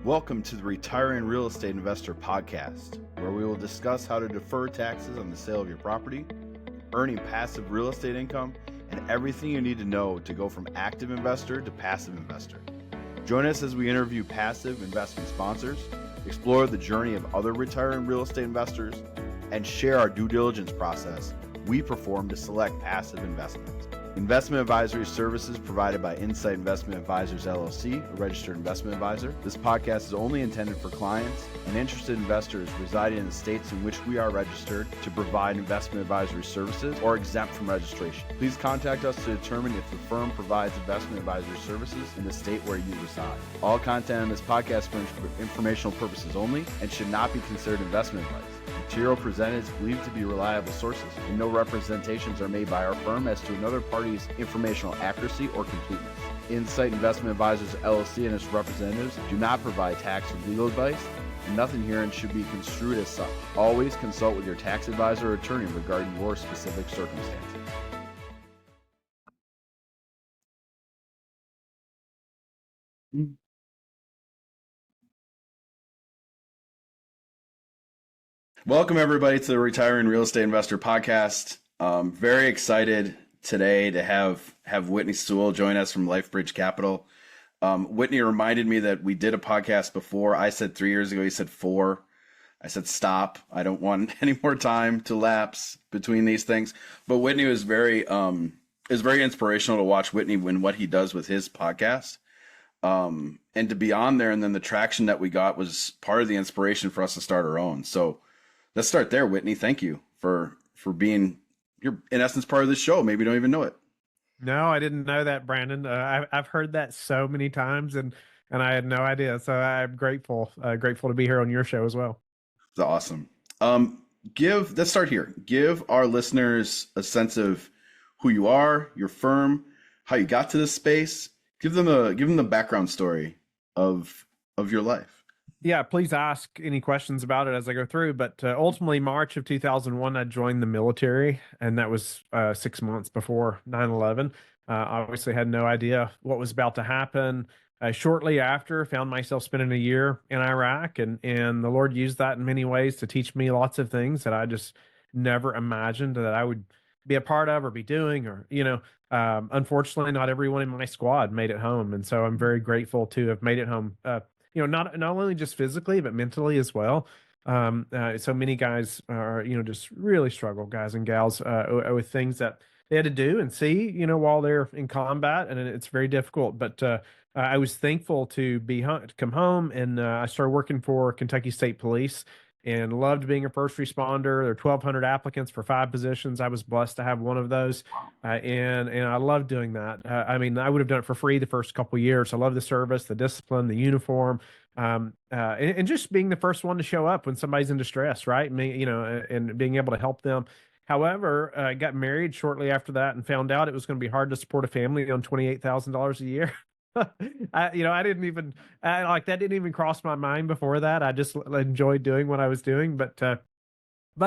Welcome to the Retiring Real Estate Investor Podcast, where we will discuss how to defer taxes on the sale of your property, earning passive real estate income, and everything you need to know to go from active investor to passive investor. Join us as we interview passive investment sponsors, explore the journey of other retiring real estate investors, and share our due diligence process we perform to select passive investments. Investment advisory services provided by Insight Investment Advisors, LLC, a registered investment advisor. This podcast is only intended for clients and interested investors residing in the states in which we are registered to provide investment advisory services or exempt from registration. Please contact us to determine if the firm provides investment advisory services in the state where you reside. All content on this podcast is for informational purposes only and should not be considered investment advice. Material presented is believed to be reliable sources, and no representations are made by our firm as to another party's informational accuracy or completeness. Insight Investment Advisors, LLC and its representatives do not provide tax or legal advice, and nothing herein should be construed as such. Always consult with your tax advisor or attorney regarding your specific circumstances. Welcome, everybody, to the Retiring Real Estate Investor Podcast. Very excited today to have Whitney Sewell join us from LifeBridge Capital. Whitney reminded me that we did a podcast before. I said 3 years ago, he said 4. I said, stop. I don't want any more time to lapse between these things. But Whitney was very inspirational to watch Whitney when what he does with his podcast. And to be on there, and then the traction that we got was part of the inspiration for us to start our own. So let's start there, Whitney. Thank you for being, you're in essence part of this show. Maybe you don't even know it. No, I didn't know that, Brandon. I've heard that so many times, and I had no idea. So I'm grateful to be here on your show as well. It's awesome. Let's start here. Give our listeners a sense of who you are, your firm, how you got to this space. Give them the background story of your life. Yeah, please ask any questions about it as I go through. But ultimately, March of 2001, I joined the military, and that was 6 months before 9/11. Obviously, had no idea what was about to happen. Shortly after, found myself spending a year in Iraq, and the Lord used that in many ways to teach me lots of things that I just never imagined that I would be a part of or be doing, or unfortunately, not everyone in my squad made it home, and so I'm very grateful to have made it home. Not only just physically, but mentally as well. So many guys are, just really struggle, guys and gals, with things that they had to do and see, while they're in combat, and it's very difficult. But I was thankful to come home, and I started working for Kentucky State Police, and loved being a first responder. There are 1,200 applicants for 5 positions. I was blessed to have one of those, and I love doing that. I would have done it for free the first couple of years. I love the service, the discipline, the uniform, and just being the first one to show up when somebody's in distress, right? And being able to help them. However, I got married shortly after that and found out it was going to be hard to support a family on $28,000 a year. I didn't even that didn't even cross my mind before that. I just enjoyed doing what I was doing, but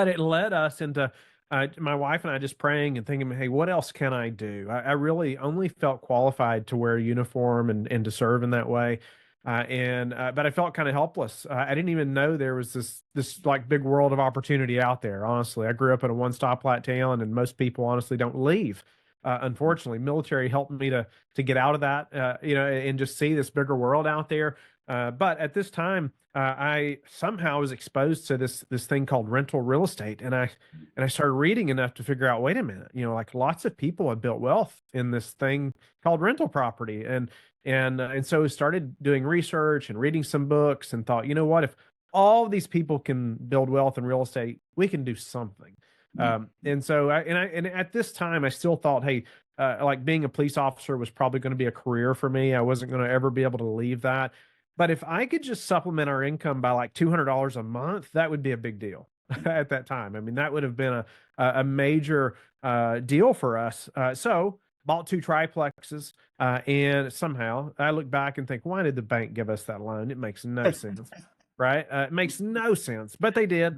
it led us into my wife and I just praying and thinking, hey, what else can I do? I really only felt qualified to wear a uniform and to serve in that way. But I felt kind of helpless. I didn't even know there was this like big world of opportunity out there. Honestly, I grew up in a one stoplight town, and most people honestly don't leave. Unfortunately, military helped me to get out of that, and just see this bigger world out there. But at this time, I somehow was exposed to this thing called rental real estate, and I started reading enough to figure out, wait a minute, like lots of people have built wealth in this thing called rental property, and so I started doing research and reading some books, and thought, what, if all of these people can build wealth in real estate, we can do something. And so at this time, I still thought, hey, like being a police officer was probably going to be a career for me. I wasn't going to ever be able to leave that. But if I could just supplement our income by like $200 a month, that would be a big deal at that time. That would have been a major deal for us. So bought 2 triplexes, and somehow I look back and think, why did the bank give us that loan? It makes no sense, right? It makes no sense, but they did.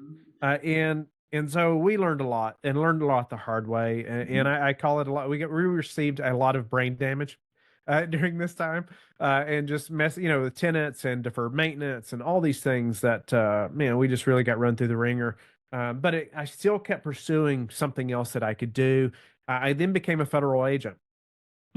And so we learned a lot the hard way. And I call it a lot. We received a lot of brain damage during this time, and just with tenants and deferred maintenance and all these things that, man, we just really got run through the ringer. But I still kept pursuing something else that I could do. I then became a federal agent.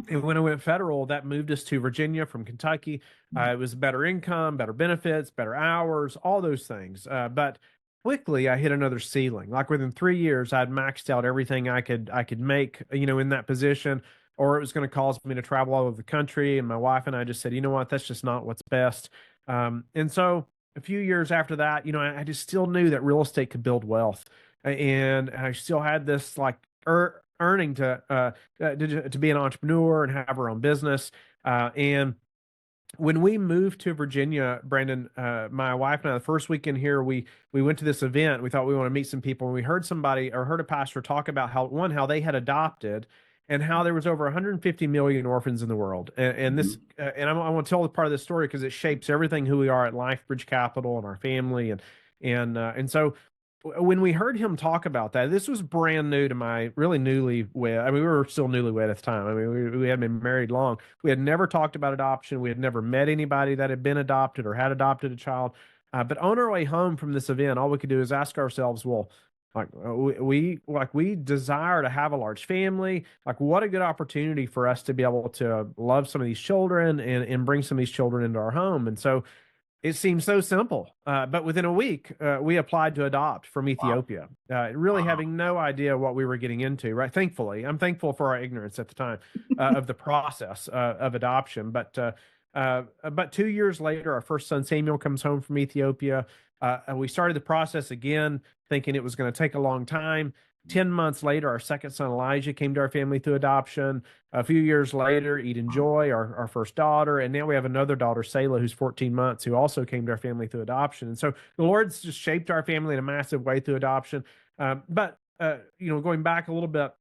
And when I went federal, that moved us to Virginia from Kentucky. It was better income, better benefits, better hours, all those things. But quickly, I hit another ceiling. Like within 3 years, I'd maxed out everything I could make, in that position, or it was going to cause me to travel all over the country. And my wife and I just said, you know what, that's just not what's best. And so a few years after that, I just still knew that real estate could build wealth, and I still had this like earning to be an entrepreneur and have our own business. And when we moved to Virginia, Brandon, my wife and I, the first weekend here, we went to this event. We thought we want to meet some people, and we heard heard a pastor talk about how they had adopted, and how there was over 150 million orphans in the world. And this, and I want to tell the part of this story because it shapes everything who we are at LifeBridge Capital and our family, and so when we heard him talk about that, this was brand new to my really newlywed. I mean, we were still newlywed at the time. I mean, we hadn't been married long. We had never talked about adoption. We had never met anybody that had been adopted or had adopted a child. But on our way home from this event, all we could do is ask ourselves, well, like we desire to have a large family. Like, what a good opportunity for us to be able to love some of these children and bring some of these children into our home. And so it seems so simple, but within a week, we applied to adopt from Ethiopia, really having no idea what we were getting into, right? Thankfully, I'm thankful for our ignorance at the time of the process of adoption. But 2 years later, our first son, Samuel, comes home from Ethiopia. We started the process again, thinking it was going to take a long time. 10 months later, our second son, Elijah, came to our family through adoption. A few years later, Eden Joy, our first daughter. And now we have another daughter, Selah, who's 14 months, who also came to our family through adoption. And so the Lord's just shaped our family in a massive way through adoption. But going back a little bit,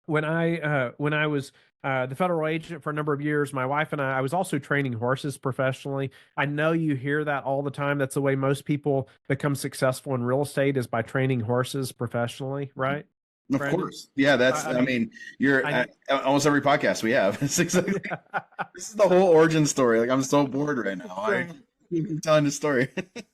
when I was the federal agent for a number of years, my wife and I was also training horses professionally. I know you hear that all the time. That's the way most people become successful in real estate, is by training horses professionally, right? Of Brandon? course. Yeah, that's, I mean, you're at almost every podcast we have. It's exactly, this is the whole origin story. Like, I'm so bored right now. I'm telling the story.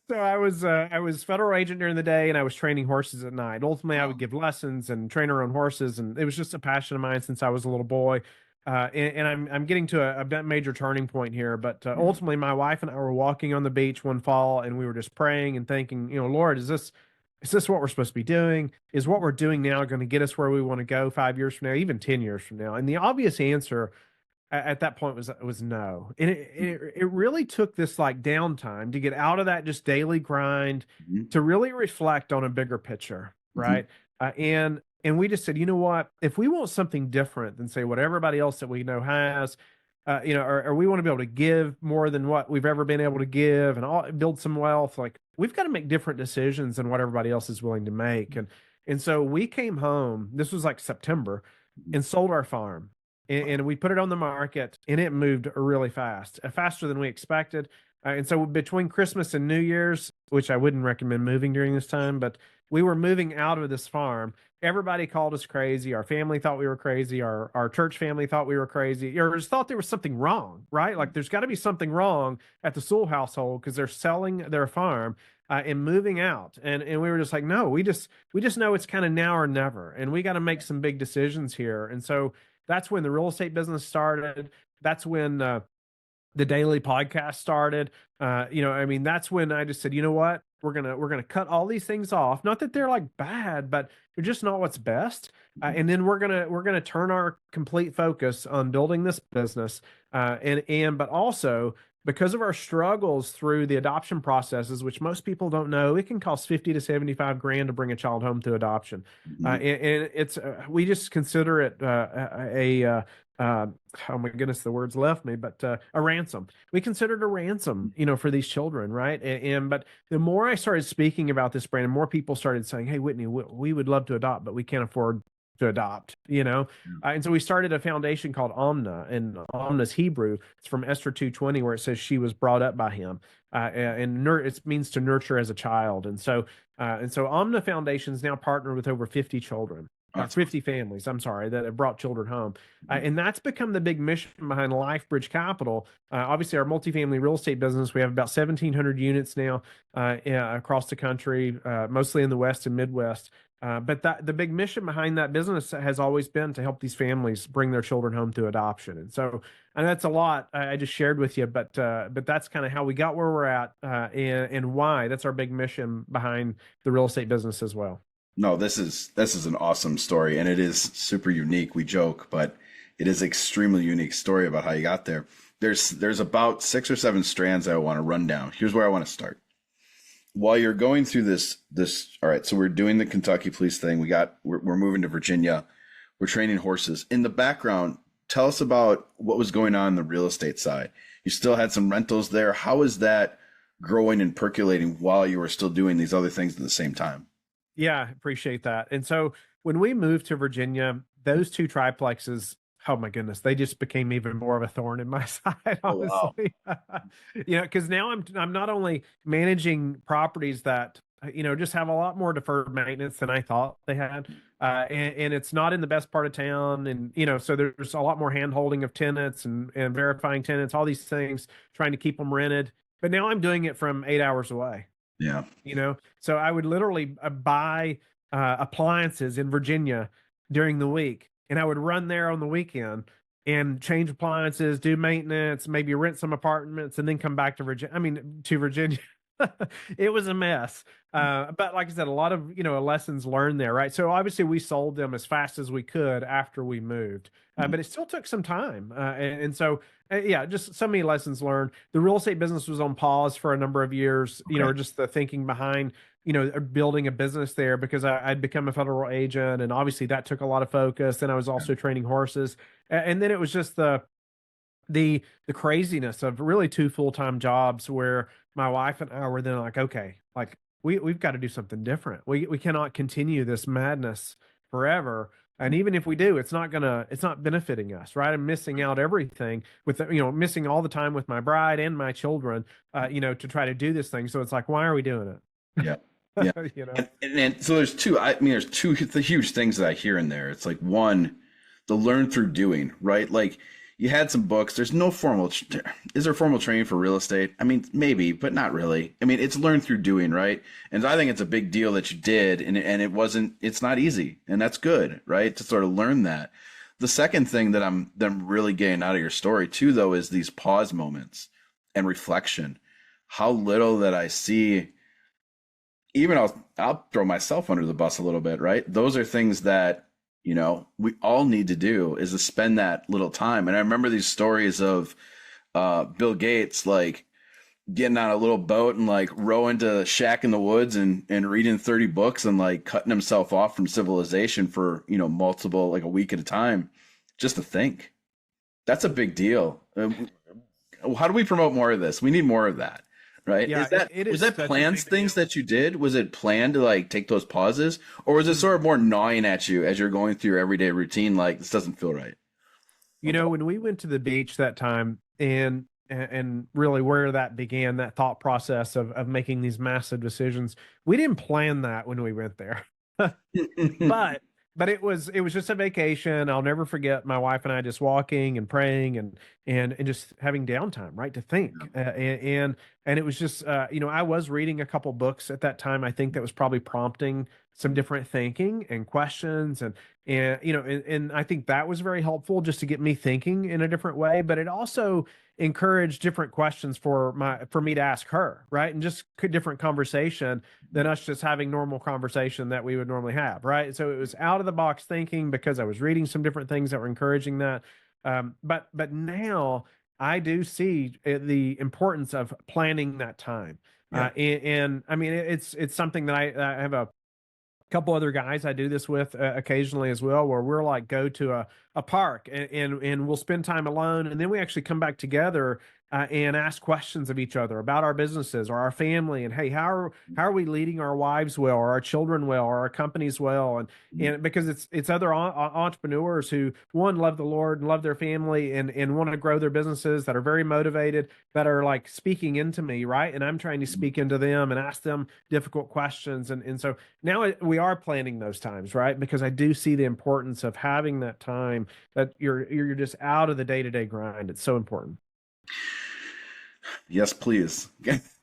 So I was federal agent during the day, and I was training horses at night. Ultimately, I would give lessons and train our own horses, and it was just a passion of mine since I was a little boy. And I'm getting to a major turning point here. But ultimately, my wife and I were walking on the beach one fall, and we were just praying and thinking, Lord, is this what we're supposed to be doing? Is what we're doing now going to get us where we want to go 5 years from now, even 10 years from now? And the obvious answer at that point was no. And it really took this like downtime to get out of that just daily grind, to really reflect on a bigger picture, right? And we just said, you know what, if we want something different than say what everybody else that we know has, or we want to be able to give more than what we've ever been able to give and build some wealth, like, we've got to make different decisions than what everybody else is willing to make. And so we came home, this was like September, and sold our farm. And we put it on the market, and it moved really fast, faster than we expected. And so between Christmas and New Year's, which I wouldn't recommend moving during this time, but we were moving out of this farm. Everybody called us crazy. Our family thought we were crazy. Our church family thought we were crazy, or just thought there was something wrong, right? Like, there's got to be something wrong at the Sewell household because they're selling their farm and moving out. And we were just like, no, we just know it's kind of now or never, and we got to make some big decisions here. And so that's when the real estate business started. That's when the daily podcast started. That's when I just said, you know what, we're gonna cut all these things off. Not that they're like bad, but they're just not what's best. And then we're gonna turn our complete focus on building this business. But also, because of our struggles through the adoption processes, which most people don't know, it can cost 50 to 75 grand to bring a child home through adoption. And it's, we just consider it oh my goodness, the words left me, but a ransom. We consider it a ransom, for these children, right? But the more I started speaking about this, Brandon, more people started saying, hey, Whitney, we would love to adopt, but we can't afford to adopt, and so we started a foundation called Omna, and Omna's Hebrew. It's from Esther 2:20, where it says she was brought up by him, and it means to nurture as a child. And so Omna Foundation's now partnered with over 50 children. That's 50 families, I'm sorry, that have brought children home. And that's become the big mission behind LifeBridge Capital. Obviously, our multifamily real estate business, we have about 1,700 units now across the country, mostly in the West and Midwest. But the big mission behind that business has always been to help these families bring their children home through adoption. And that's a lot I just shared with you, but that's kind of how we got where we're at, and why. That's our big mission behind the real estate business as well. No, this is an awesome story, and it is super unique. We joke, but it is extremely unique story about how you got there. There's about 6 or 7 strands I want to run down. Here's where I want to start. While you're going through this, all right, so we're doing the Kentucky police thing. We're moving to Virginia. We're training horses. In the background, tell us about what was going on the real estate side. You still had some rentals there. How is that growing and percolating while you were still doing these other things at the same time? Yeah, appreciate that. And so when we moved to Virginia, those 2 triplexes, oh my goodness, they just became even more of a thorn in my side, Oh, wow. honestly. Because now I'm not only managing properties that just have a lot more deferred maintenance than I thought they had, and it's not in the best part of town, and so there's a lot more hand holding of tenants and verifying tenants, all these things, trying to keep them rented. But now I'm doing it from 8 hours away. Yeah. So I would literally buy appliances in Virginia during the week, and I would run there on the weekend and change appliances, do maintenance, maybe rent some apartments, and then come back to Virginia. It was a mess. But like I said, a lot of, lessons learned there, right? So obviously we sold them as fast as we could after we moved, but it still took some time. Yeah, just so many lessons learned. The real estate business was on pause for a number of years, or just the thinking behind, building a business there, because I'd become a federal agent, and obviously that took a lot of focus. And I was also training horses. And then it was just the craziness of really 2 full-time jobs, where my wife and I were then like, okay, like we've got to do something different. We cannot continue this madness forever. And even if we do, it's not benefiting us, right? I'm missing out everything with, missing all the time with my bride and my children, to try to do this thing. So it's like, why are we doing it? Yeah. Yeah. And so there's two huge things that I hear in there. It's like, one, the learn through doing, right? Like, you had some books. There's no is there formal training for real estate? I mean, maybe, but not really. I mean, it's learn through doing, right? And I think it's a big deal that you did, and it's not easy, and that's good, right? To sort of learn that. The second thing that I'm really getting out of your story too, though, is these pause moments and reflection. How little that I see. Even I'll throw myself under the bus a little bit, right? Those are things that, we all need to do, is to spend that little time. And I remember these stories of Bill Gates, like getting on a little boat and like rowing to a shack in the woods and reading 30 books and like cutting himself off from civilization for, multiple, like a week at a time, just to think. That's a big deal. How do we promote more of this? We need more of that. Right. Yeah, was that planned things that you did? Was it planned to like take those pauses, or was it sort of more gnawing at you as you're going through your everyday routine? Like, this doesn't feel right. When we went to the beach that time, and really where that began, that thought process of making these massive decisions, we didn't plan that when we went there. But it was just a vacation. I'll never forget my wife and I just walking and praying and just having downtime, right, to think. And it was just, I was reading a couple books at that time. I think that was probably prompting some different thinking and questions, and I think that was very helpful, just to get me thinking in a different way. But it also encouraged different questions for me to ask her, right? And just different conversation than us just having normal conversation that we would normally have, right? So it was out of the box thinking, because I was reading some different things that were encouraging that. But now I do see the importance of planning that time. Yeah. And I mean, it's something that I have a couple other guys I do this with occasionally as well, where we're like, go to a park and we'll spend time alone, and then we actually come back together and ask questions of each other about our businesses or our family. And hey, how are we leading our wives well, or our children well, or our companies well? And because it's other entrepreneurs who, one, love the Lord and love their family and want to grow their businesses, that are very motivated, that are like speaking into me, right? And I'm trying to speak into them and ask them difficult questions. And so now we are planning those times, right? Because I do see the importance of having that time that you're just out of the day-to-day grind. It's so important. Yes, please.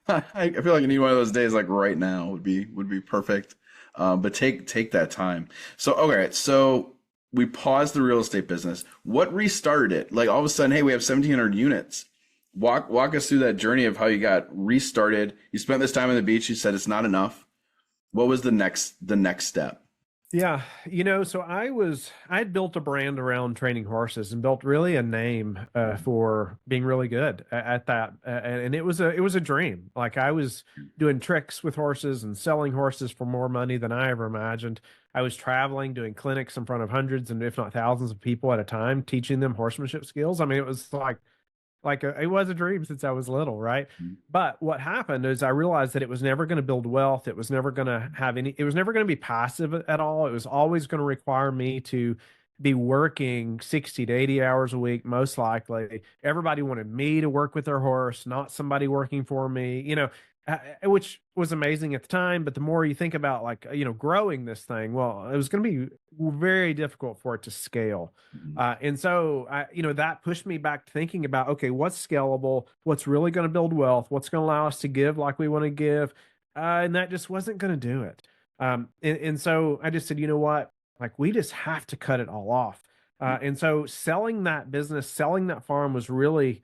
I feel like I need one of those days like right now would be perfect. But take that time. So okay, so we paused the real estate business. What restarted it? Like all of a sudden, hey, we have 1,700 units. Walk us through that journey of how you got restarted. You spent this time on the beach. You said it's not enough. What was the next step? Yeah, so I'd built a brand around training horses and built really a name for being really good at that, and it was a dream. Like I was doing tricks with horses and selling horses for more money than I ever imagined. I was traveling, doing clinics in front of hundreds and if not thousands of people at a time, teaching them horsemanship skills. I mean, it was it was a dream since I was little, right? But what happened is I realized that it was never going to build wealth. It was never going to have any, it was never going to be passive at all. It was always going to require me to be working 60 to 80 hours a week, most likely. Everybody wanted me to work with their horse, not somebody working for me, which was amazing at the time. But the more you think about growing this thing, well, it was going to be very difficult for it to scale. And so, that pushed me back to thinking about, okay, what's scalable? What's really going to build wealth? What's going to allow us to give like we want to give? And that just wasn't going to do it. And so I just said, you know what? Like, we just have to cut it all off. And so selling that business, selling that farm was really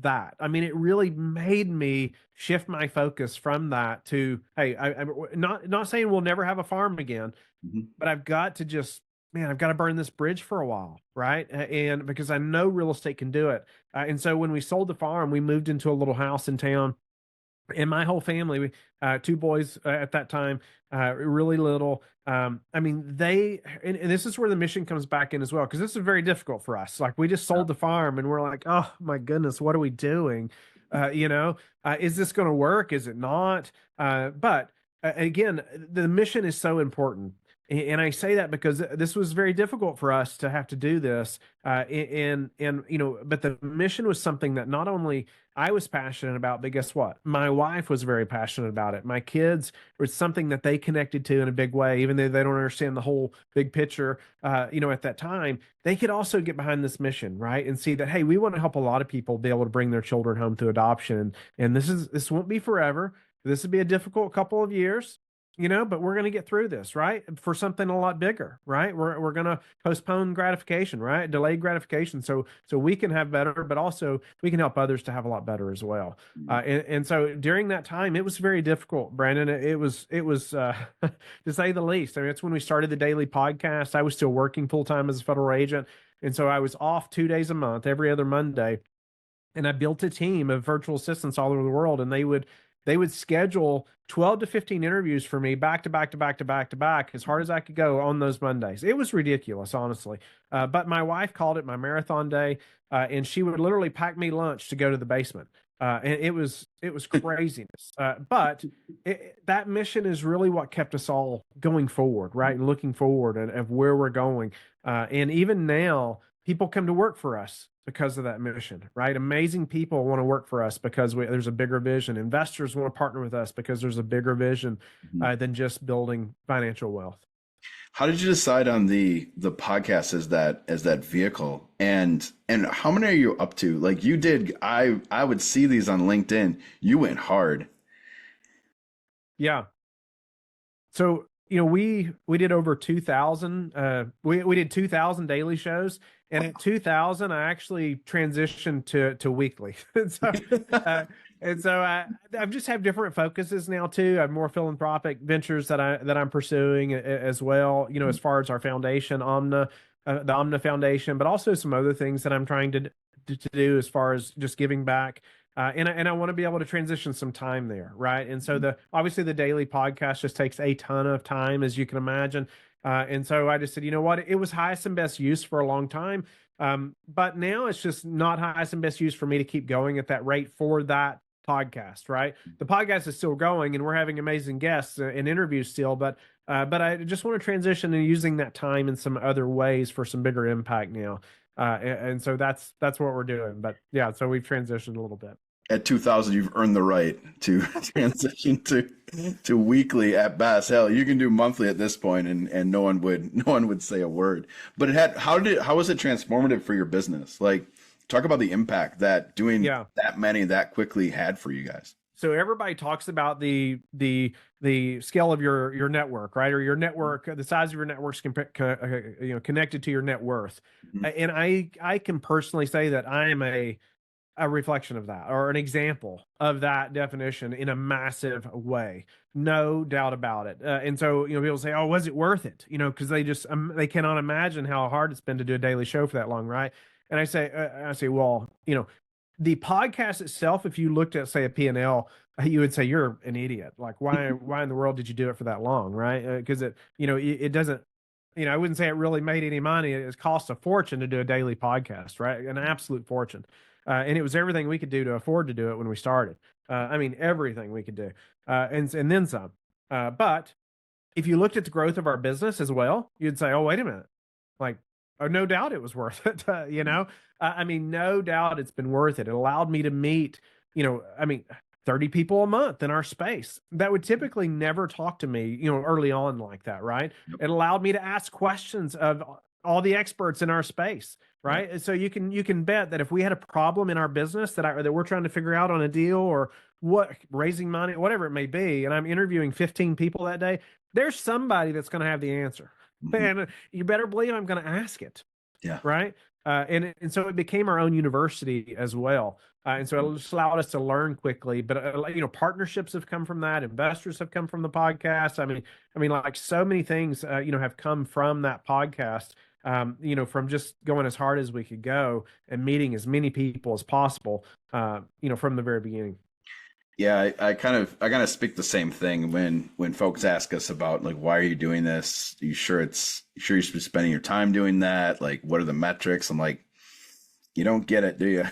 that. I mean, it really made me shift my focus from that to, hey, I'm not saying we'll never have a farm again, Mhm. but I've got to just, man, I've got to burn this bridge for a while, right? And because I know real estate can do it. And so when we sold the farm, we moved into a little house in town. And my whole family, two boys at that time, really little. I mean, and this is where the mission comes back in as well, because this is very difficult for us. Like, we just sold the farm and we're like, oh my goodness, what are we doing? Is this going to work? Is it not? But again, the mission is so important. And I say that because this was very difficult for us to have to do this. But the mission was something that not only I was passionate about, but guess what? My wife was very passionate about it. My kids were something that they connected to in a big way, even though they don't understand the whole big picture. At that time, they could also get behind this mission, right? And see that, hey, we want to help a lot of people be able to bring their children home through adoption. And this won't be forever. This would be a difficult couple of years, but we're going to get through this, right? For something a lot bigger, right? We're going to postpone gratification, right? Delayed gratification. So we can have better, but also we can help others to have a lot better as well. And so during that time, it was very difficult, Brandon. It was to say the least. I mean, it's when we started the daily podcast. I was still working full time as a federal agent. And so I was off 2 days a month, every other Monday. And I built a team of virtual assistants all over the world, and they would schedule 12 to 15 interviews for me back to back to back to back to back as hard as I could go on those Mondays. It was ridiculous, honestly. But my wife called it my marathon day, and she would literally pack me lunch to go to the basement. And it was craziness. But that mission is really what kept us all going forward, right? And looking forward and of where we're going. And even now, people come to work for us because of that mission, right? Amazing people want to work for us because there's a bigger vision. Investors want to partner with us because there's a bigger vision than just building financial wealth. How did you decide on the podcast as that vehicle? And how many are you up to? Like you did, I would see these on LinkedIn. You went hard. Yeah. So, we did over 2,000. We did 2,000 daily shows, and at 2,000, I actually transitioned to weekly. And so I just have different focuses now too. I have more philanthropic ventures that I'm pursuing as well. As far as our foundation, the Omna Foundation, but also some other things that I'm trying to do as far as just giving back. And I want to be able to transition some time there, right? And so obviously the daily podcast just takes a ton of time, as you can imagine. And so I just said, you know what? It was highest and best use for a long time. But now it's just not highest and best use for me to keep going at that rate for that podcast, right? The podcast is still going and we're having amazing guests and interviews still, but I just want to transition and using that time in some other ways for some bigger impact now. And so that's what we're doing. But yeah, so we've transitioned a little bit. At 2000, you've earned the right to transition to weekly at best. Hell, you can do monthly at this point, and no one would say a word. But how was it transformative for your business? Like, talk about the impact that doing that many that quickly had for you guys. So everybody talks about the scale of your network, right? Or your network, the size of your network's connected to your net worth. Mm-hmm. And I can personally say that I am a reflection of that, or an example of that definition in a massive way. No doubt about it. And so, people say, oh, was it worth it? Because they cannot imagine how hard it's been to do a daily show for that long, right? And I say, well, the podcast itself, if you looked at, say, a P&L, you would say you're an idiot. Like, why in the world did you do it for that long, right? Because it doesn't, I wouldn't say it really made any money. It cost a fortune to do a daily podcast, right? An absolute fortune. And it was everything we could do to afford to do it when we started. Everything we could do, and then some. But if you looked at the growth of our business as well, you'd say, oh, wait a minute. Like, oh, no doubt it was worth it. No doubt it's been worth it. It allowed me to meet, 30 people a month in our space that would typically never talk to me, early on like that, right? Yep. It allowed me to ask questions of all the experts in our space, right? Yep. So you can bet that if we had a problem in our business that we're trying to figure out on a deal or raising money, whatever it may be, and I'm interviewing 15 people that day, there's somebody that's going to have the answer. Mm-hmm. And you better believe I'm going to ask it. Yeah. Right. And so it became our own university as well. And so it just allowed us to learn quickly. But, partnerships have come from that. Investors have come from the podcast. Like so many things, have come from that podcast, from just going as hard as we could go and meeting as many people as possible, from the very beginning. Yeah, I kind of speak the same thing when folks ask us about, like, why are you doing this? Are you sure you should be spending your time doing that? Like, what are the metrics? I'm like, you don't get it, do you?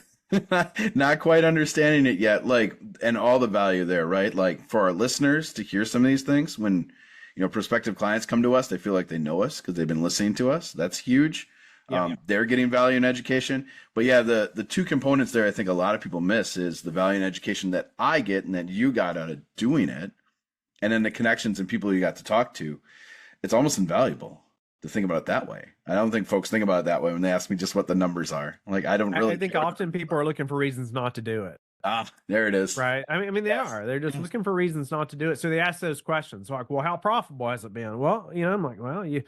Not quite understanding it yet. Like, and all the value there, right? Like, for our listeners to hear some of these things, when prospective clients come to us, they feel like they know us because they've been listening to us. That's huge. They're getting value in education. But yeah, the two components there I think a lot of people miss is the value in education that I get and that you got out of doing it, and then the connections and people you got to talk to. It's almost invaluable to think about it that way. I don't think folks think about it that way when they ask me just what the numbers are. Like, I don't really I think often people are looking for reasons not to do it. There it is. Right. They are. They're just looking for reasons not to do it. So they ask those questions like, well, how profitable has it been? Well, I'm like, well, you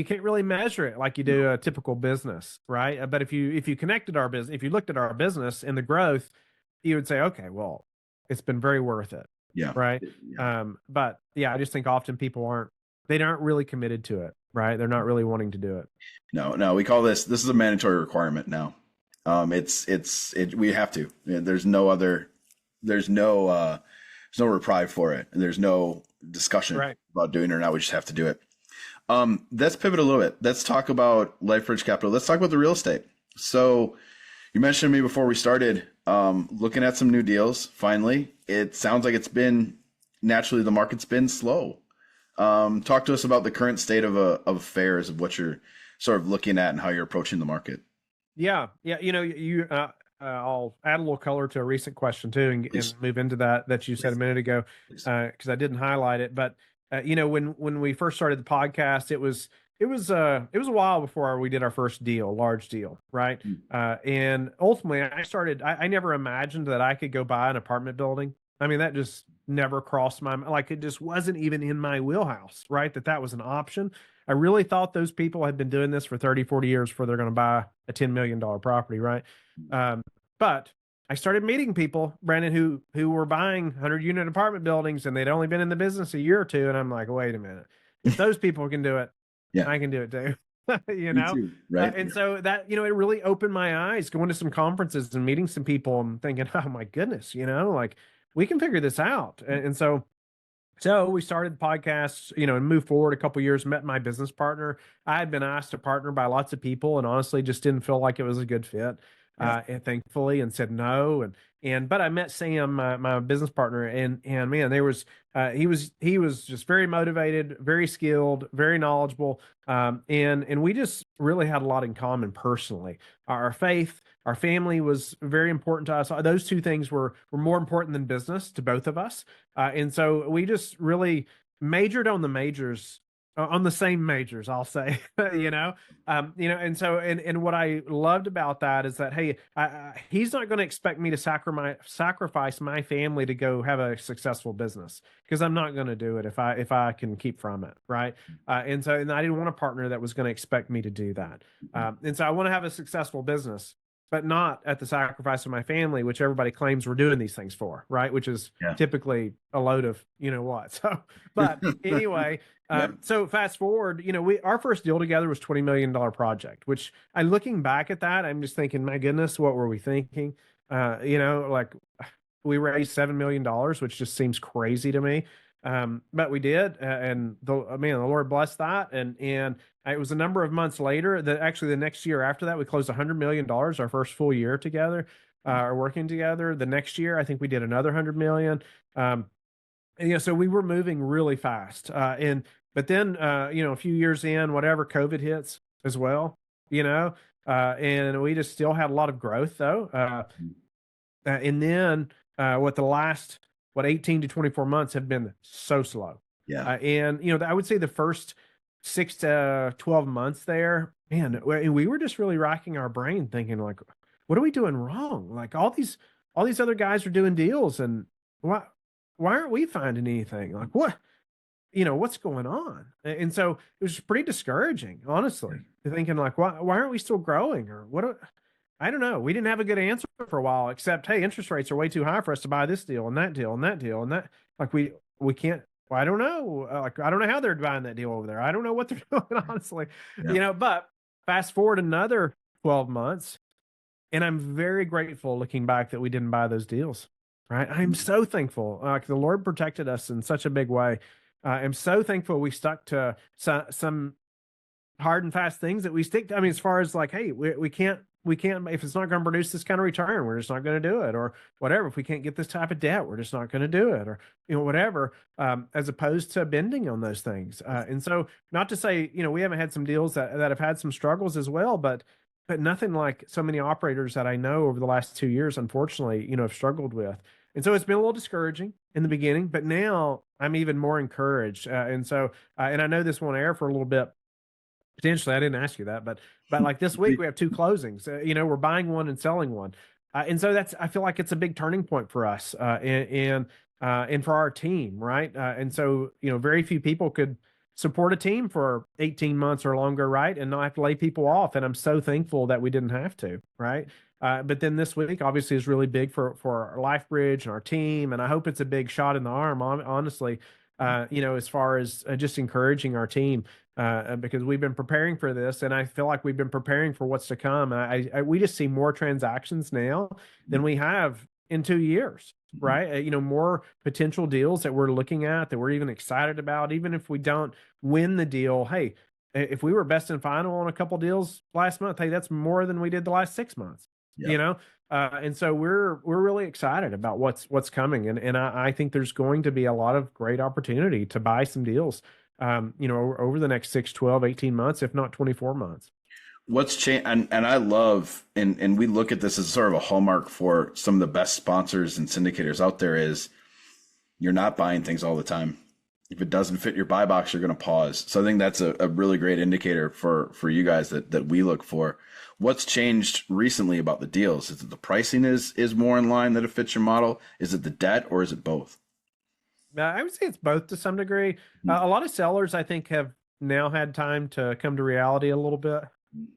can't really measure it like you do a typical business, right? But if you connected our business, if you looked at our business and the growth, you would say, okay, well, it's been very worth it. Yeah. Right. Yeah. But yeah, I just think often people aren't really committed to it, right? They're not really wanting to do it. No, we call this is a mandatory requirement now. We have to. There's no reprieve for it. There's no discussion about doing it or not. We just have to do it. Let's pivot a little bit. Let's talk about LifeBridge Capital. Let's talk about the real estate. So you mentioned to me before we started, looking at some new deals. Finally, it sounds like naturally the market's been slow. Talk to us about the current state of affairs, of what you're sort of looking at and how you're approaching the market. Yeah. I'll add a little color to a recent question too, and move into that you said a minute ago, because I didn't highlight it. But when we first started the podcast, it was a while before we did our first large deal, right? And ultimately, I never imagined that I could go buy an apartment building. That just never crossed my mind. Like, it just wasn't even in my wheelhouse, right? That was an option. I really thought those people had been doing this for 30, 40 years before they're going to buy a $10 million property, right? But I started meeting people, Brandon, who were buying 100-unit apartment buildings, and they'd only been in the business a year or two. And I'm like, wait a minute, if those people can do it, I can do it too. Too, right? And so that, it really opened my eyes, going to some conferences and meeting some people and thinking, oh my goodness, like, we can figure this out. And so So we started the podcast, and moved forward a couple years, met my business partner. I had been asked to partner by lots of people and honestly just didn't feel like it was a good fit. Yeah. And thankfully, and said no. But I met Sam, my business partner, and man, he was just very motivated, very skilled, very knowledgeable. And we just really had a lot in common personally. Our faith, our family was very important to us. Those two things were more important than business to both of us. And so we just really majored on the majors, on the same majors, I'll say, and so, and what I loved about that is that, hey, he's not going to expect me to sacrifice my family to go have a successful business, because I'm not going to do it if I can keep from it. Right. And I didn't want a partner that was going to expect me to do that. And so I want to have a successful business, but not at the sacrifice of my family, which everybody claims we're doing these things for, right? Which is typically a load of what. So, but anyway, so fast forward, our first deal together was $20 million project, which looking back at that, I'm just thinking, my goodness, what were we thinking? Like we raised $7 million, which just seems crazy to me. But we did, and the Lord blessed that, and it was a number of months later that actually the next year after that we closed $100 million, our first full year together, working together. The next year I think we did another 100 million. So we were moving really fast, but then a few years in, whatever, COVID hits as well, and we just still had a lot of growth though, and then the last 18 to 24 months have been so slow. And I would say the first 6 to 12 months there, man, we were just really racking our brain thinking, like, what are we doing wrong? Like all these other guys are doing deals, and why aren't we finding anything? Like what's going on? And so it was pretty discouraging, honestly, thinking like, why aren't we still growing, or I don't know. We didn't have a good answer for a while, except, hey, interest rates are way too high for us to buy this deal and that deal and that deal and that. Like we can't. Well, I don't know. I don't know how they're buying that deal over there. I don't know what they're doing, honestly. But fast forward another 12 months, and I'm very grateful looking back that we didn't buy those deals. Right? I'm so thankful. The Lord protected us in such a big way. I'm so thankful we stuck to some hard and fast things that we stick to. I mean, as far as like, hey, we can't, if it's not going to produce this kind of return, we're just not going to do it, or whatever. If we can't get this type of debt, we're just not going to do it, or, whatever, as opposed to bending on those things. And so not to say, we haven't had some deals that have had some struggles as well, but nothing like so many operators that I know over the last 2 years, unfortunately, have struggled with. And so it's been a little discouraging in the beginning, but now I'm even more encouraged. And I know this won't air for a little bit. Potentially, I didn't ask you that, but like this week we have 2 closings. We're buying one and selling one, and so I feel like it's a big turning point for us, and for our team, right? And so very few people could support a team for 18 months or longer, right, and not have to lay people off. And I'm so thankful that we didn't have to, right? But then this week obviously is really big for our LifeBridge and our team, and I hope it's a big shot in the arm, honestly. As far as just encouraging our team, because we've been preparing for this, and I feel like we've been preparing for what's to come. We just see more transactions now than we have in 2 years, right? More potential deals that we're looking at, that we're even excited about. Even if we don't win the deal, hey, if we were best and final on a couple deals last month, hey, that's more than we did the last 6 months. And so we're really excited about what's coming, and I think there's going to be a lot of great opportunity to buy some deals, over the next 6, 12, 18 months, if not 24 months. What's changed, and I love, and we look at this as sort of a hallmark for some of the best sponsors and syndicators out there, is you're not buying things all the time. If it doesn't fit your buy box, you're going to pause. So I think that's a really great indicator for you guys that we look for. What's changed recently about the deals? Is it the pricing is more in line, that it fits your model? Is it the debt, or is it both? I would say it's both to some degree. A lot of sellers, I think, have now had time to come to reality a little bit.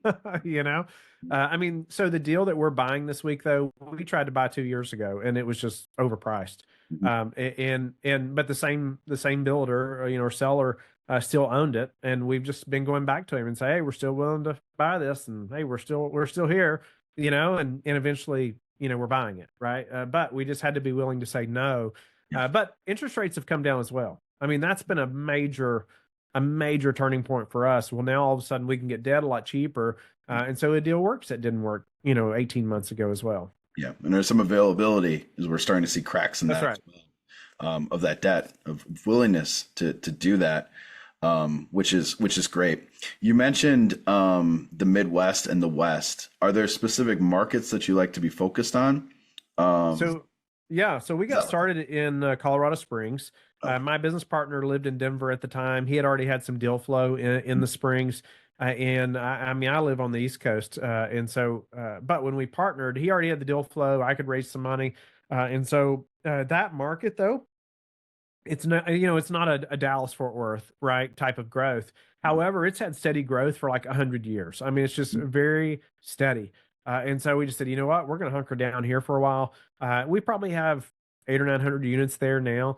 So the deal that we're buying this week, though, we tried to buy 2 years ago, and it was just overpriced. But the same builder, or seller, still owned it, and we've just been going back to him and say, hey, we're still willing to buy this, and hey, we're still here, and eventually, we're buying it, right? But we just had to be willing to say no. But interest rates have come down as well. I mean, that's been a major turning point for us. Well, now all of a sudden we can get debt a lot cheaper. And so a deal works that didn't work, 18 months ago as well. Yeah, and there's some availability as we're starting to see cracks in That's that right. as well, of that debt, of willingness to do that, which is great. You mentioned the Midwest and the West. Are there specific markets that you like to be focused on? So, yeah, so we got started in Colorado Springs. My business partner lived in Denver at the time. He had already had some deal flow in the Springs. And I mean, I live on the East Coast. And so, but when we partnered, he already had the deal flow. I could raise some money. And so that market, though, it's not, it's not a Dallas Fort Worth, right, type of growth. However, it's had steady growth for like 100 years. I mean, it's just very steady. And so we just said, you know what, we're going to hunker down here for a while. We probably have 800 or 900 units there now.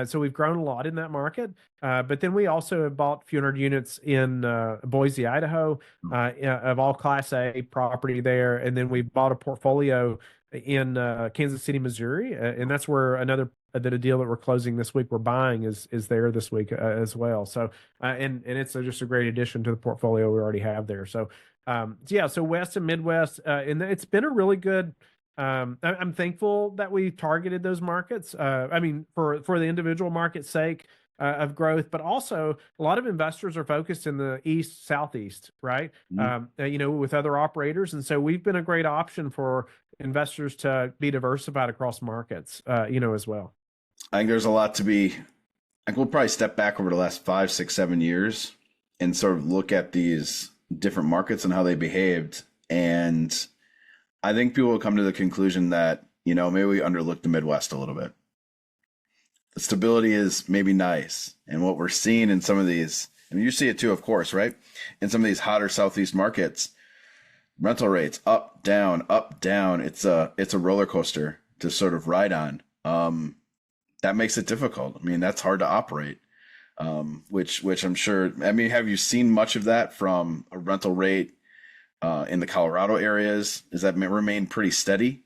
So we've grown a lot in that market. But then we also have bought a few hundred units in Boise, Idaho, of all Class A property there. And then we bought a portfolio in Kansas City, Missouri, and that's where another that a deal that we're closing this week we're buying is there this week as well. So and it's just a great addition to the portfolio we already have there. So yeah, so West and Midwest, and it's been a really good. I'm thankful that we targeted those markets. I mean, for the individual market's sake of growth, but also a lot of investors are focused in the East, Southeast, right? With other operators, and so we've been a great option for investors to be diversified across markets, as well. I think there's a lot to be. I think we'll probably step back over the last 5, 6, 7 years and sort of look at these different markets and how they behaved. And I think people will come to the conclusion that, maybe we underlooked the Midwest a little bit. The stability is maybe nice. And what we're seeing in some of these, and you see it too, of course, right? In some of these hotter Southeast markets, rental rates up, down, up, down. It's a roller coaster to sort of ride on. That makes it difficult. I mean, that's hard to operate. Which I'm sure. I mean, have you seen much of that from a rental rate in the Colorado areas? Does that remain pretty steady?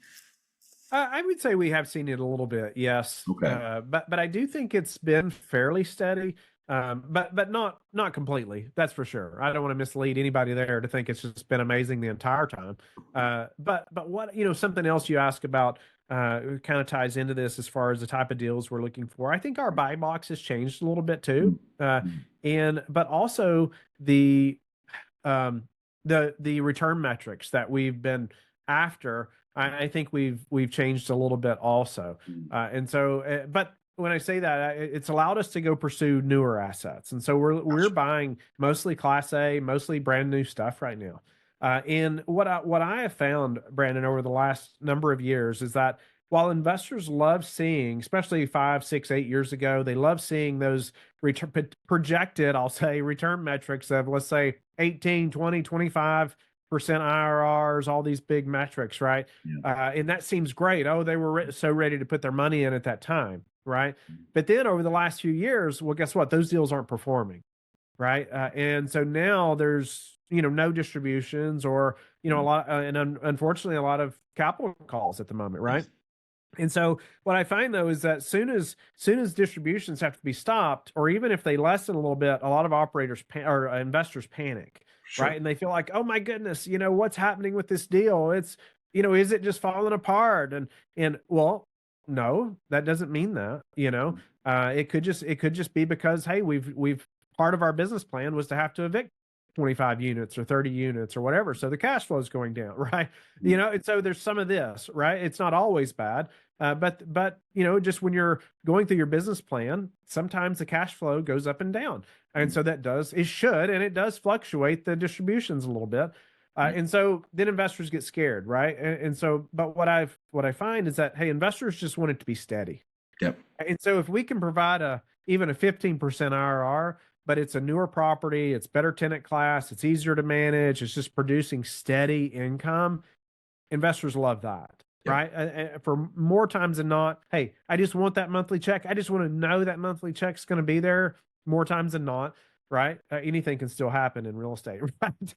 I would say we have seen it a little bit, yes. Okay. But I do think it's been fairly steady. But not completely. That's for sure. I don't want to mislead anybody there to think it's just been amazing the entire time. But what something else you ask about kind of ties into this as far as the type of deals we're looking for. I think our buy box has changed a little bit too, but also the return metrics that we've been after. I think we've changed a little bit also, and so but. When I say that, it's allowed us to go pursue newer assets, and so we're buying mostly Class A, mostly brand new stuff right now. And what I have found, Brandon, over the last number of years is that while investors love seeing, especially 5, 6, 8 years ago, they love seeing those projected, I'll say, return metrics of, let's say, 18, 20, 25% IRRs, all these big metrics, right? Yeah. And that seems great. Oh, they were so ready to put their money in at that time. Right. But then over the last few years, well, guess what? Those deals aren't performing. Right. And so now there's, no distributions or, a lot, and unfortunately, a lot of capital calls at the moment. Right. And so what I find, though, is that soon as distributions have to be stopped, or even if they lessen a little bit, a lot of operators or investors panic. Sure. Right. And they feel like, oh, my goodness, what's happening with this deal? It's, is it just falling apart? And well, no, that doesn't mean that, it could just be because, hey, we've part of our business plan was to have to evict 25 units or 30 units or whatever. So the cash flow is going down, right? And so there's some of this, right? It's not always bad. But just when you're going through your business plan, sometimes the cash flow goes up and down. And so it does fluctuate the distributions a little bit. And so then investors get scared, right? And so, but what I find is that, hey, investors just want it to be steady. Yep. And so if we can provide even a 15% IRR, but it's a newer property, it's better tenant class, it's easier to manage, it's just producing steady income, investors love that. Yep. Right? For more times than not, hey, I just want that monthly check. I just want to know that monthly check's going to be there more times than not, right? Anything can still happen in real estate, right?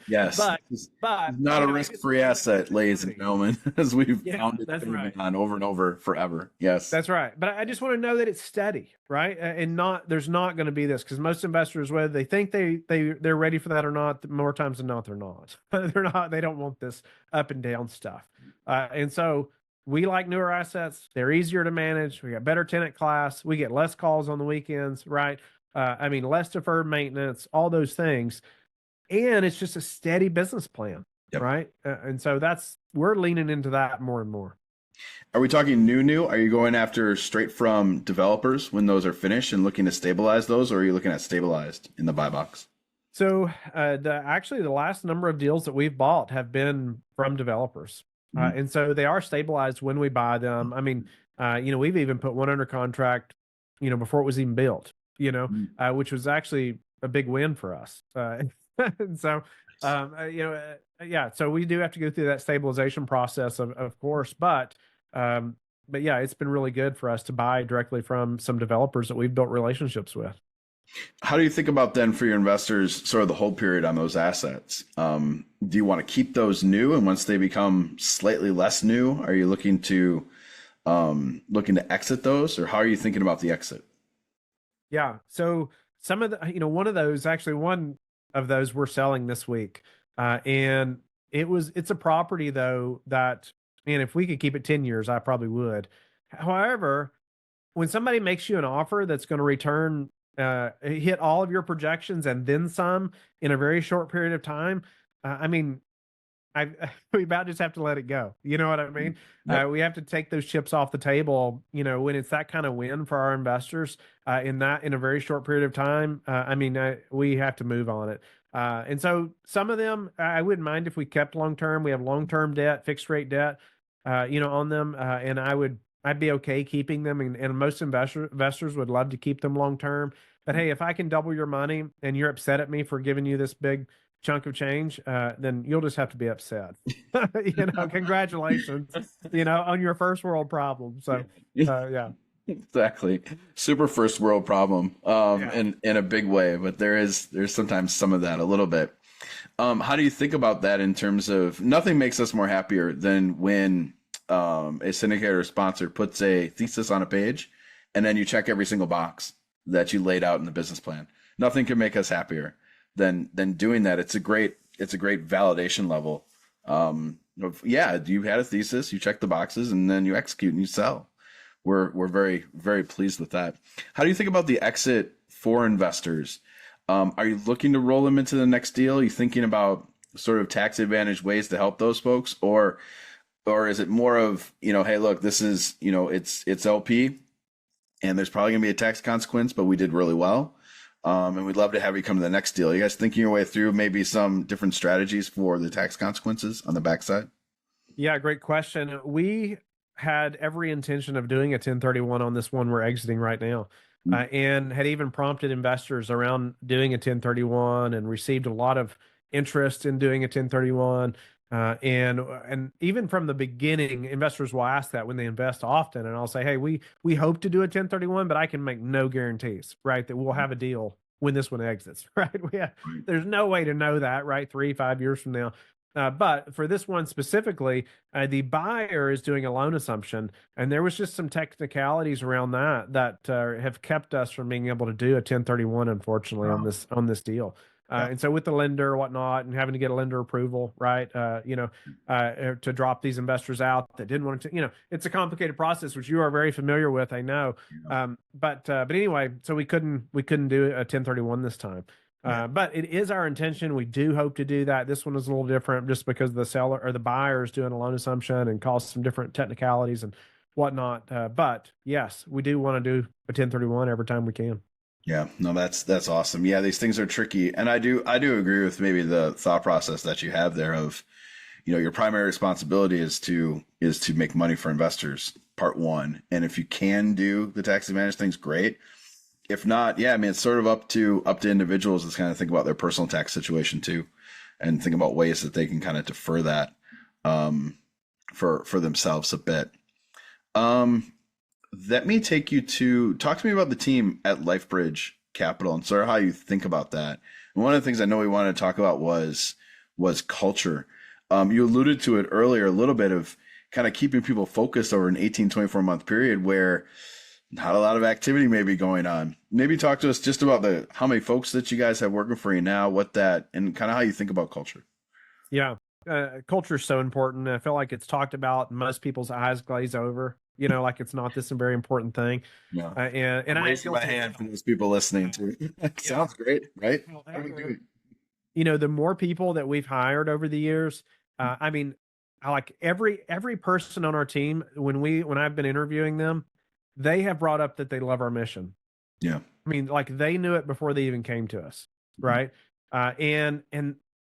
Yes, but this but is not a it is risk-free still going to be asset, ladies and liquidity. gentlemen, as we've Yeah, pounded that's right. pavement on over and over forever. Yes. That's right. But I just want to know that it's steady, right? And not there's not going to be this because most investors, whether they think they're ready for that or not, more times than not, they're not. They're not. They don't want this up and down stuff. And so we like newer assets. They're easier to manage. We got better tenant class. We get less calls on the weekends, right? I mean, less deferred maintenance, all those things, and it's just a steady business plan, Yep. right? And so we're leaning into that more and more. Are we talking new? Are you going after straight from developers when those are finished and looking to stabilize those, or are you looking at stabilized in the buy box? So the last number of deals that we've bought have been from developers, Mhm. and so they are stabilized when we buy them. I mean, we've even put one under contract, before it was even built, which was actually a big win for us. And so, yeah, so we do have to go through that stabilization process, of course, um, but yeah, it's been really good for us to buy directly from some developers that we've built relationships with. How do you think about then for your investors, sort of the hold period on those assets? Do you want to keep those new, and once they become slightly less new, are you looking to exit those, or how are you thinking about the exit? Yeah. So some of one of those we're selling this week. And it's a property though that, man, if we could keep it 10 years, I probably would. However, when somebody makes you an offer that's going to hit all of your projections and then some in a very short period of time, I mean, I we about just have to let it go. You know what I mean? Yep. We have to take those chips off the table. When it's that kind of win for our investors in a very short period of time. We have to move on it. And so some of them, I wouldn't mind if we kept long term. We have long term debt, fixed rate debt, on them, and I'd be okay keeping them. And most investors would love to keep them long term. But hey, if I can double your money and you're upset at me for giving you this big chunk of change, then you'll just have to be upset. Congratulations, on your first world problem. So, yeah, Exactly. Super first world problem, yeah, in a big way, but there's sometimes some of that a little bit. How do you think about that in terms of nothing makes us more happier than when a syndicator or sponsor puts a thesis on a page and then you check every single box that you laid out in the business plan. Nothing can make us happier than doing that. It's a great validation level. Yeah, you had a thesis, you check the boxes, and then you execute and you sell. We're very, very pleased with that. How do you think about the exit for investors? Are you looking to roll them into the next deal? Are you thinking about sort of tax advantage ways to help those folks, or is it more of, hey, look, this is, it's LP, and there's probably gonna be a tax consequence, but we did really well, and we'd love to have you come to the next deal. You guys thinking your way through maybe some different strategies for the tax consequences on the backside? yeah. Great question. We had every intention of doing a 1031 on this one we're exiting right now, and had even prompted investors around doing a 1031 and received a lot of interest in doing a 1031. And even from the beginning, investors will ask that when they invest often, and I'll say, hey, we hope to do a 1031, but I can make no guarantees, right, that we'll have a deal when this one exits, right? There's no way to know that, right? 3, 5 years from now. But for this one specifically, the buyer is doing a loan assumption, and there was just some technicalities around that have kept us from being able to do a 1031, unfortunately, on Oh, this deal. yeah. And so with the lender or whatnot, and having to get a lender approval, right? To drop these investors out that didn't want to, it's a complicated process, which you are very familiar with, I know. But anyway, so we couldn't do a 1031 this time. Yeah. But it is our intention. We do hope to do that. This one is a little different just because the seller or the buyer is doing a loan assumption and cause some different technicalities and whatnot. But yes, we do want to do a 1031 every time we can. Yeah, no, that's awesome. Yeah, these things are tricky, and I do agree with maybe the thought process that you have there of, your primary responsibility is to make money for investors, part one. And if you can do the tax advantage things, great. If not, yeah, I mean, it's sort of up to individuals to kind of think about their personal tax situation too, and think about ways that they can kind of defer that, for themselves a bit. Um, Let me talk to me about the team at LifeBridge Capital and sort of how you think about that. And one of the things I know we wanted to talk about was was culture. You alluded to it earlier, a little bit of kind of keeping people focused over an 18, 24-month period where not a lot of activity may be going on. Maybe talk to us just about how many folks that you guys have working for you now, what that, and kind of how you think about culture. Yeah. Culture is so important. I feel like it's talked about, most people's eyes glaze over, like it's not this a very important thing. Yeah. And I'm I raising feel my hand for those people listening to. Sounds great, right? however, the more people that we've hired over the years, I mean, I like every person on our team, when I've been interviewing them, they have brought up that they love our mission. Yeah. I mean, like they knew it before they even came to us, right? And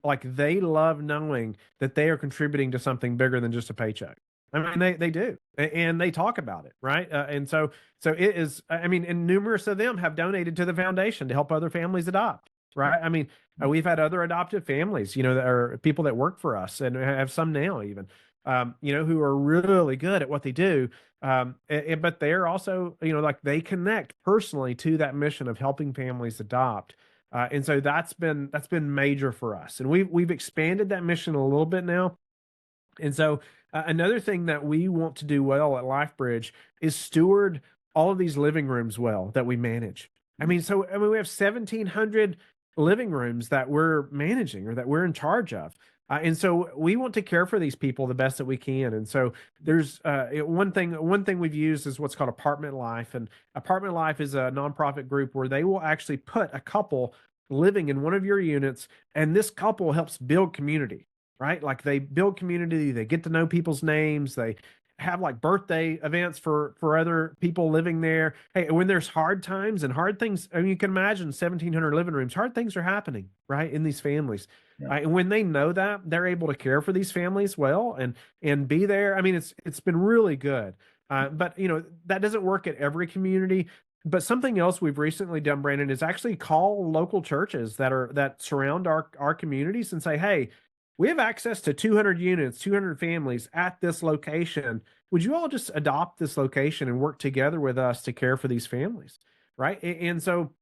like they love knowing that they are contributing to something bigger than just a paycheck. I mean, they do, and they talk about it, right? And so it is. I mean, and numerous of them have donated to the foundation to help other families adopt, right? I mean, we've had other adoptive families, that are people that work for us, and have some now even, who are really good at what they do. But they're also, like they connect personally to that mission of helping families adopt. And so that's been major for us. And we've expanded that mission a little bit now. And so another thing that we want to do well at LifeBridge is steward all of these living rooms well that we manage. I mean, we have 1,700 living rooms that we're managing or that we're in charge of. And so we want to care for these people the best that we can. And so there's one thing we've used is what's called Apartment Life. And Apartment Life is a nonprofit group where they will actually put a couple living in one of your units, and this couple helps build community, right? Like they build community, they get to know people's names, they have like birthday events for other people living there. Hey, when there's hard times and hard things, I mean, you can imagine 1,700 living rooms, hard things are happening, right, in these families. Yeah. And when they know that, they're able to care for these families well and be there. I mean, it's been really good. But that doesn't work at every community. But something else we've recently done, Brandon, is actually call local churches that surround our communities and say, hey, we have access to 200 units, 200 families at this location. Would you all just adopt this location and work together with us to care for these families, right? And so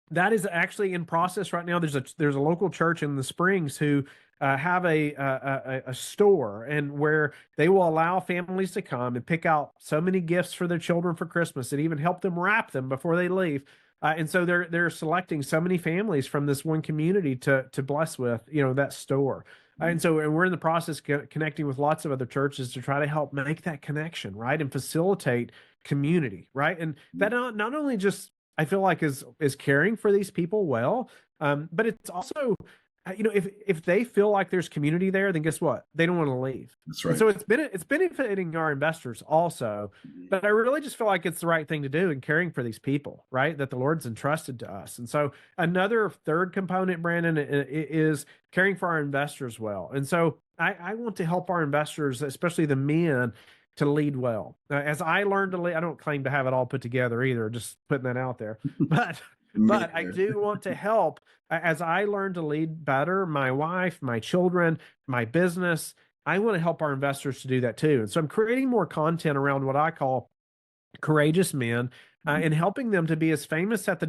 that is actually in process right now. There's a local church in the Springs who have a store, and where they will allow families to come and pick out so many gifts for their children for Christmas, and even help them wrap them before they leave. And so they're selecting so many families from this one community to bless with, that store. And we're in the process connecting with lots of other churches to try to help make that connection, right, and facilitate community, right, and that not only just, I feel like, is caring for these people well, but it's also, if they feel like there's community there, then guess what? They don't want to leave. That's right. And so it's benefiting our investors also, but I really just feel like it's the right thing to do in caring for these people, right, that the Lord's entrusted to us. And so another third component, Brandon, is caring for our investors well. And so I want to help our investors, especially the men, to lead well. As I learned to lead, I don't claim to have it all put together either, just putting that out there. But I do want to help. As I learn to lead better, my wife, my children, my business, I want to help our investors to do that too. And so I'm creating more content around what I call courageous men, and helping them to be as famous at the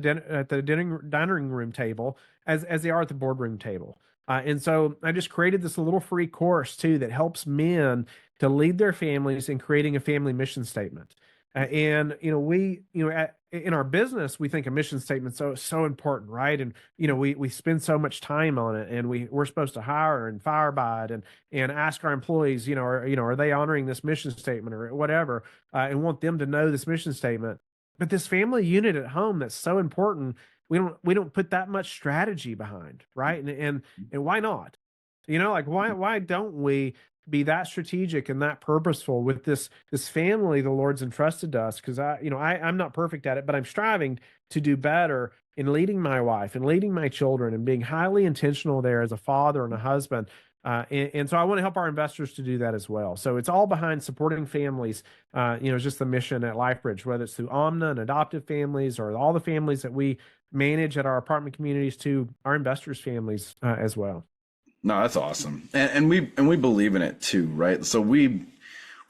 dining room table as they are at the boardroom table. And so I just created this little free course too that helps men to lead their families in creating a family mission statement. And in our business, we think a mission statement so important, right? And we spend so much time on it, and we're supposed to hire and fire by it, and ask our employees, are they honoring this mission statement or whatever, and want them to know this mission statement. But this family unit at home that's so important, we don't put that much strategy behind, right? And why not? Why don't we be that strategic and that purposeful with this family the Lord's entrusted to us? Because I'm not perfect at it, but I'm striving to do better in leading my wife and leading my children and being highly intentional there as a father and a husband. And so I want to help our investors to do that as well. So it's all behind supporting families. It's just the mission at LifeBridge, whether it's through Omna and adoptive families, or all the families that we manage at our apartment communities, to our investors' families as well. No, that's awesome. And we believe in it too, right? So we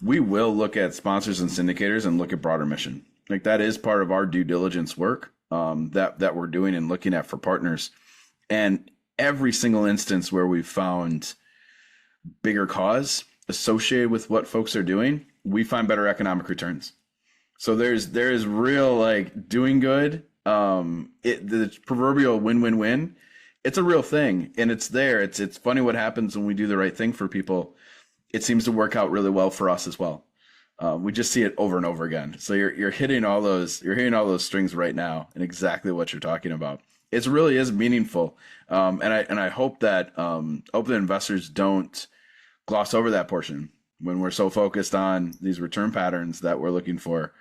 will look at sponsors and syndicators and look at broader mission. Like that is part of our due diligence work that we're doing and looking at for partners. And every single instance where we've found bigger cause associated with what folks are doing, we find better economic returns. So there's real like doing good. The proverbial win-win-win. It's a real thing, and it's there. It's funny what happens when we do the right thing for people. It seems to work out really well for us as well. We just see it over and over again. So you're hitting all those strings right now, and exactly what you're talking about. It really is meaningful, and I hope that investors don't gloss over that portion when we're so focused on these return patterns that we're looking for.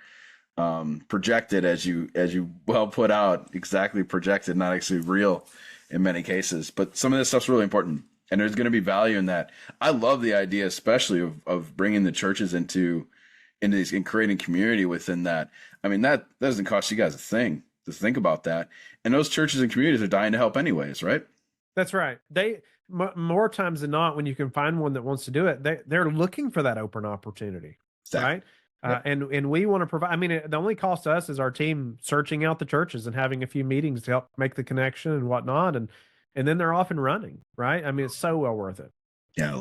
Projected, as you well put out, exactly projected, not actually real in many cases. But some of this stuff's really important, and there's going to be value in that. I love the idea, especially of bringing the churches into these and creating community within that. I mean, that doesn't cost you guys a thing to think about that. And those churches and communities are dying to help anyways, right? That's right. They more times than not, when you can find one that wants to do it, they're looking for that open opportunity, exactly. Right? Yep. And we want to provide. I mean, the only cost to us is our team searching out the churches and having a few meetings to help make the connection and whatnot, and then they're off and running, right? I mean, it's so well worth it. Yeah, I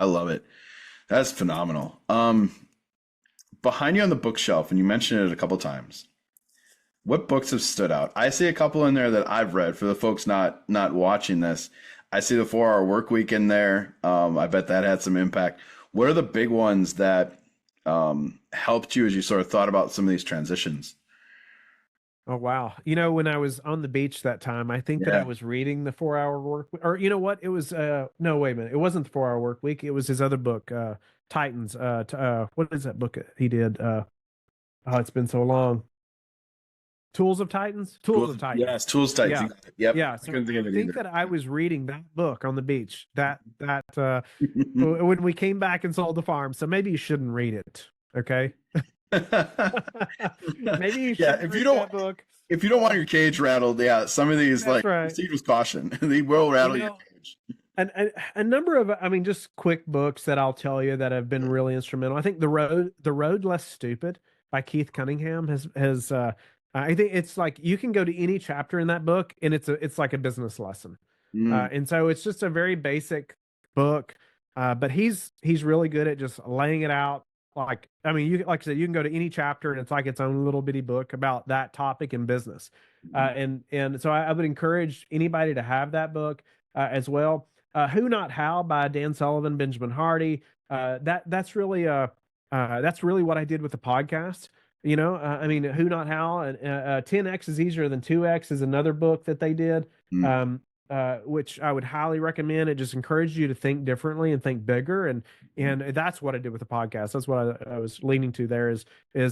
love it. That's phenomenal. Behind you on the bookshelf, and you mentioned it a couple times, what books have stood out? I see a couple in there that I've read. For the folks not watching this, I see the 4-Hour Workweek in there. I bet that had some impact. What are the big ones that helped you as you sort of thought about some of these transitions? Oh, wow. When I was on the beach that time, I think that I was reading the 4-Hour Work, or you know what? It was, no, wait a minute. It wasn't the 4-Hour Workweek. It was his other book, Titans. What is that book he did? It's been so long. Tools of Titans? Tools of Titans. Yes, Tools of Titans. Yeah. Yep. Yeah. So I think that I was reading that book on the beach when we came back and sold the farm. So maybe you shouldn't read it. Okay. Maybe you should read that book. If you don't want your cage rattled, some of these, that's right. Proceed with caution. They will rattle your cage. And a number of, just quick books that I'll tell you that have been really instrumental. I think The Road Less Stupid by Keith Cunningham has I think it's like you can go to any chapter in that book and it's like a business lesson. And so it's just a very basic book, but he's really good at just laying it out. Like I said, you can go to any chapter and it's like its own little bitty book about that topic in business. And so I would encourage anybody to have that book as well. Who Not How by Dan Sullivan, Benjamin Hardy. That's really what I did with the podcast. Who Not How, and 10X is Easier Than 2X is another book that they did, which I would highly recommend. It just encouraged you to think differently and think bigger, and that's what I did with the podcast. That's what I was leaning to there is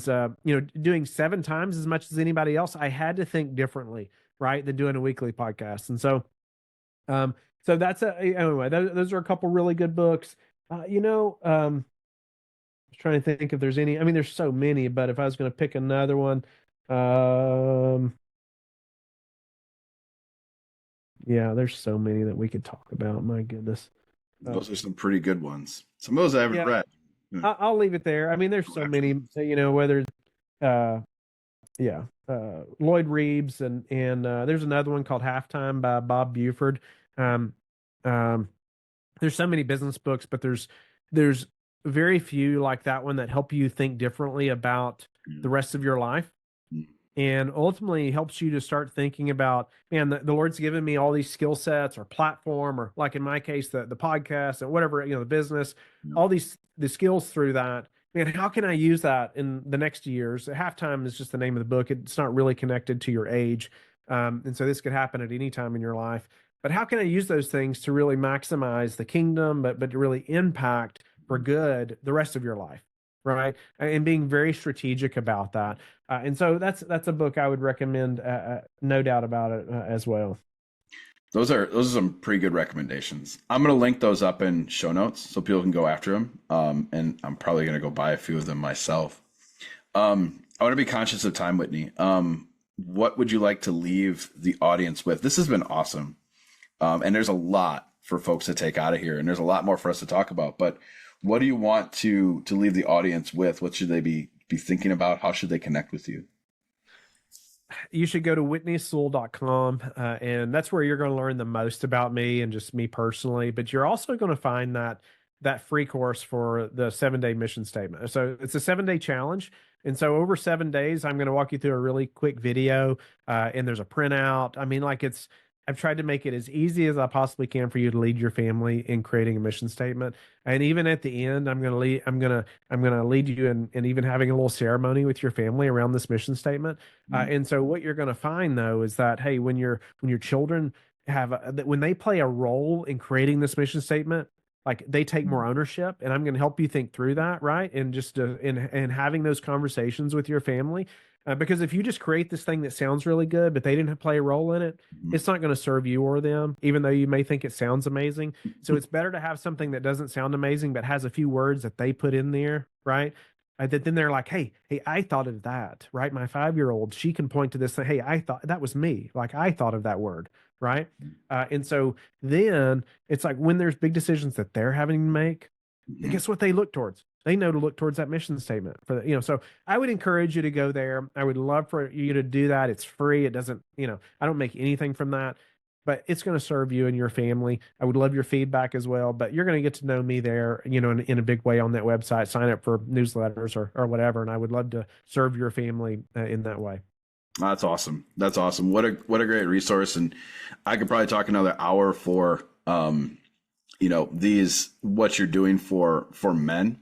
doing 7 times as much as anybody else. I had to think differently, right, than doing a weekly podcast, and so that's anyway. Those are a couple really good books. Trying to think if there's any. There's so many, but if I was going to pick another one, there's so many that we could talk about. My goodness, those are some pretty good ones. Some of those I haven't read. I'll leave it there. There's so many. So, whether Lloyd Reeves and there's another one called Halftime by Bob Buford. There's so many business books, but there's very few like that one that help you think differently about the rest of your life, and ultimately helps you to start thinking about, man, the Lord's given me all these skill sets or platform, or like in my case, the podcast and whatever, the business, all the skills through that. Man, how can I use that in the next years? Halftime is just the name of the book. It's not really connected to your age. And so this could happen at any time in your life, but how can I use those things to really maximize the kingdom, but to really impact for good the rest of your life, right? And being very strategic about that. And so that's a book I would recommend, no doubt about it, as well. Those are some pretty good recommendations. I'm going to link those up in show notes so people can go after them. And I'm probably going to go buy a few of them myself. I want to be conscious of time, Whitney. What would you like to leave the audience with? This has been awesome. And there's a lot for folks to take out of here, and there's a lot more for us to talk about, but what do you want to leave the audience with? What should they be thinking about? How should they connect with you? you should go to whitneysewell.com, and that's where you're going to learn the most about me and just me personally. But you're also going to find that free course for the 7-day mission statement. So it's a 7-day challenge. And so over 7 days, I'm going to walk you through a really quick video, and there's a printout. I mean, I've tried to make it as easy as I possibly can for you to lead your family in creating a mission statement. And even at the end, I'm going to lead you in even having a little ceremony with your family around this mission statement. And so what you're going to find though is that, hey, when your children when they play a role in creating this mission statement, like they take more ownership, and I'm going to help you think through that, right? And just in having those conversations with your family, because if you just create this thing that sounds really good, but they didn't play a role in it, it's not going to serve you or them, even though you may think it sounds amazing. So it's better to have something that doesn't sound amazing, but has a few words that they put in there, right? That then they're like, hey, I thought of that, right? My 5-year-old, she can point to this thing. Hey, I thought that was me. Like I thought of that word, right? And so then it's like when there's big decisions that they're having to make, guess what they look towards? They know to look towards that mission statement for the, so I would encourage you to go there. I would love for you to do that. It's free. It doesn't, I don't make anything from that, but it's going to serve you and your family. I would love your feedback as well, but you're going to get to know me there, in a big way on that website. Sign up for newsletters or whatever. And I would love to serve your family in that way. That's awesome. That's awesome. What a great resource. And I could probably talk another hour for, what you're doing for men.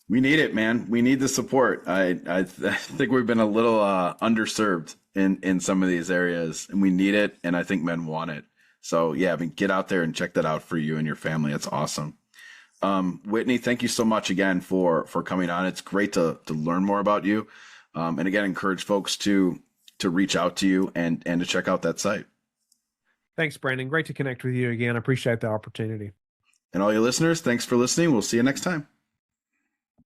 We need it, man. We need the support. I think we've been a little underserved in some of these areas, and we need it. And I think men want it. So yeah, get out there and check that out for you and your family. It's awesome. Whitney, thank you so much again for coming on. It's great to learn more about you. And again, encourage folks to reach out to you and to check out that site. Thanks, Brandon. Great to connect with you again. I appreciate the opportunity. And all your listeners, thanks for listening. We'll see you next time.